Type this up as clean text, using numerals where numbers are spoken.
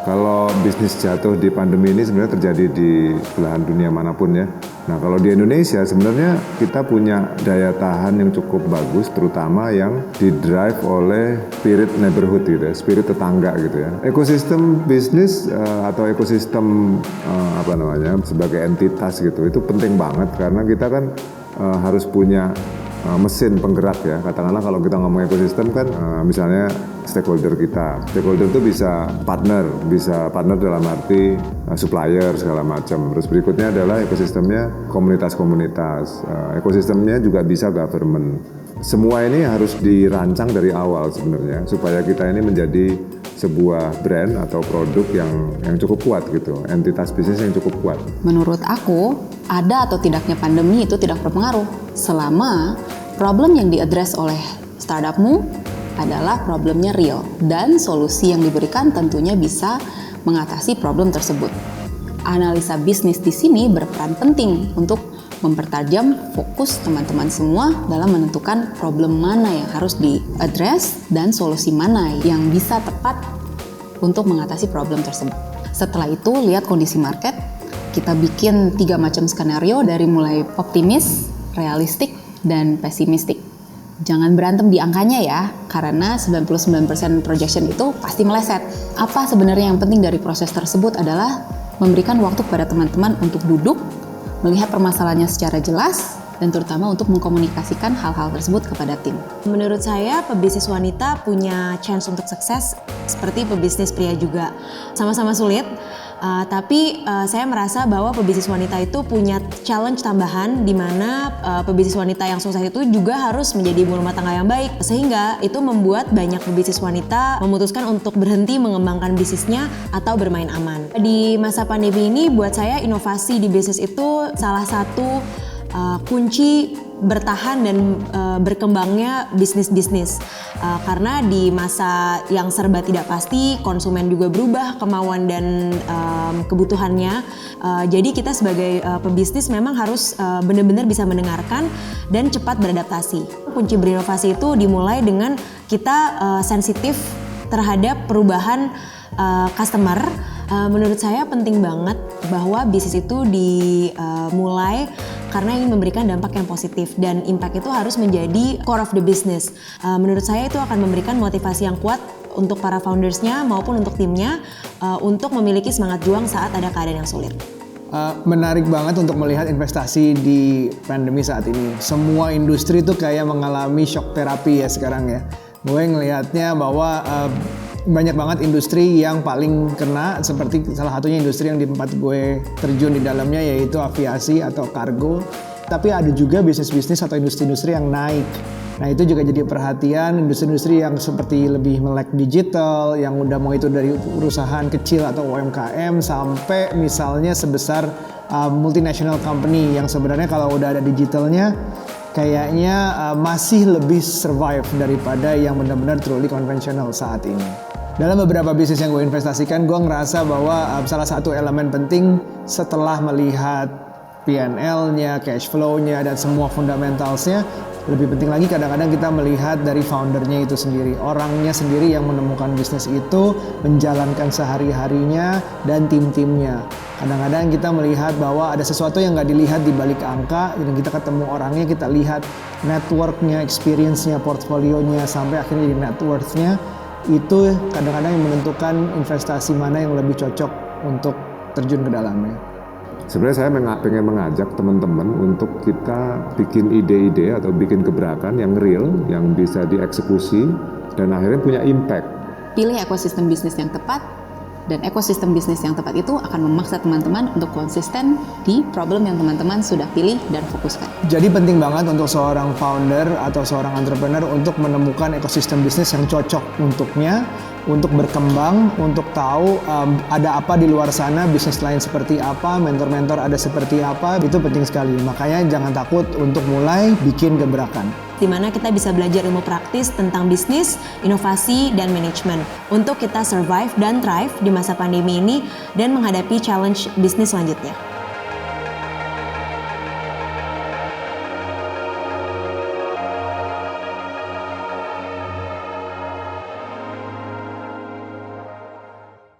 Kalau bisnis jatuh di pandemi ini sebenarnya terjadi di belahan dunia manapun ya. Nah kalau di Indonesia sebenarnya kita punya daya tahan yang cukup bagus, terutama yang didrive oleh spirit neighborhood gitu ya, spirit tetangga gitu ya. Ekosistem bisnis atau ekosistem sebagai entitas gitu, itu penting banget karena kita kan harus punya mesin penggerak ya. Katakanlah kalau kita ngomong ekosistem kan misalnya stakeholder kita. Stakeholder itu bisa partner dalam arti supplier segala macam. Terus berikutnya adalah ekosistemnya komunitas-komunitas. Ekosistemnya juga bisa government. Semua ini harus dirancang dari awal sebenarnya supaya kita ini menjadi sebuah brand atau produk yang cukup kuat gitu, entitas bisnis yang cukup kuat. Menurut aku, ada atau tidaknya pandemi itu tidak berpengaruh selama problem yang diadres oleh startupmu adalah problemnya real dan solusi yang diberikan tentunya bisa mengatasi problem tersebut. Analisa bisnis di sini berperan penting untuk mempertajam fokus teman-teman semua dalam menentukan problem mana yang harus diadres dan solusi mana yang bisa tepat untuk mengatasi problem tersebut. Setelah itu, lihat kondisi market, kita bikin 3 macam skenario dari mulai optimis, realistik, dan pesimistik. Jangan berantem di angkanya ya, karena 99% projection itu pasti meleset. Apa sebenarnya yang penting dari proses tersebut adalah memberikan waktu kepada teman-teman untuk duduk, melihat permasalahannya secara jelas, dan terutama untuk mengkomunikasikan hal-hal tersebut kepada tim. Menurut saya, pebisnis wanita punya chance untuk sukses seperti pebisnis pria juga. Sama-sama sulit, tapi saya merasa bahwa pebisnis wanita itu punya challenge tambahan di mana pebisnis wanita yang sukses itu juga harus menjadi ibu rumah tangga yang baik. Sehingga itu membuat banyak pebisnis wanita memutuskan untuk berhenti mengembangkan bisnisnya atau bermain aman. Di masa pandemi ini buat saya inovasi di bisnis itu salah satu kunci bertahan dan berkembangnya bisnis-bisnis. Karena di masa yang serba tidak pasti, konsumen juga berubah kemauan dan kebutuhannya. Jadi kita sebagai pebisnis memang harus benar-benar bisa mendengarkan dan cepat beradaptasi. Kunci berinovasi itu dimulai dengan kita sensitif terhadap perubahan customer. Menurut saya penting banget bahwa bisnis itu dimulai karena ingin memberikan dampak yang positif dan impact itu harus menjadi core of the business. Menurut saya itu akan memberikan motivasi yang kuat untuk para foundersnya maupun untuk timnya untuk memiliki semangat juang saat ada keadaan yang sulit. Menarik banget untuk melihat investasi di pandemi saat ini. Semua industri itu kayak mengalami shock terapi ya sekarang ya. Gue ngelihatnya bahwa banyak banget industri yang paling kena, seperti salah satunya industri yang di tempat gue terjun di dalamnya yaitu aviasi atau kargo. Tapi ada juga bisnis-bisnis atau industri-industri yang naik. Nah itu juga jadi perhatian, industri-industri yang seperti lebih melek digital, yang udah mau itu dari perusahaan kecil atau UMKM sampai misalnya sebesar multinational company yang sebenarnya kalau udah ada digitalnya kayaknya masih lebih survive daripada yang benar-benar truly konvensional saat ini. Dalam beberapa bisnis yang gue investasikan, gue ngerasa bahwa salah satu elemen penting setelah melihat P&L-nya, cash flow-nya, dan semua fundamentalsnya, lebih penting lagi kadang-kadang kita melihat dari foundernya itu sendiri. Orangnya sendiri yang menemukan bisnis itu, menjalankan sehari-harinya, dan tim-timnya. Kadang-kadang kita melihat bahwa ada sesuatu yang nggak dilihat di balik angka, dan kita ketemu orangnya, kita lihat network-nya, experience-nya, portfolio-nya, sampai akhirnya di net worth-nya. Itu kadang-kadang yang menentukan investasi mana yang lebih cocok untuk terjun ke dalamnya. Sebenarnya saya pengen mengajak teman-teman untuk kita bikin ide-ide atau bikin gebrakan yang real, yang bisa dieksekusi dan akhirnya punya impact. Pilih ekosistem bisnis yang tepat, dan ekosistem bisnis yang tepat itu akan memaksa teman-teman untuk konsisten di problem yang teman-teman sudah pilih dan fokuskan. Jadi penting banget untuk seorang founder atau seorang entrepreneur untuk menemukan ekosistem bisnis yang cocok untuknya, untuk berkembang, untuk tahu ada apa di luar sana, bisnis lain seperti apa, mentor-mentor ada seperti apa, itu penting sekali. Makanya jangan takut untuk mulai bikin gebrakan. Di mana kita bisa belajar ilmu praktis tentang bisnis, inovasi, dan manajemen untuk kita survive dan thrive di masa pandemi ini dan menghadapi challenge bisnis selanjutnya.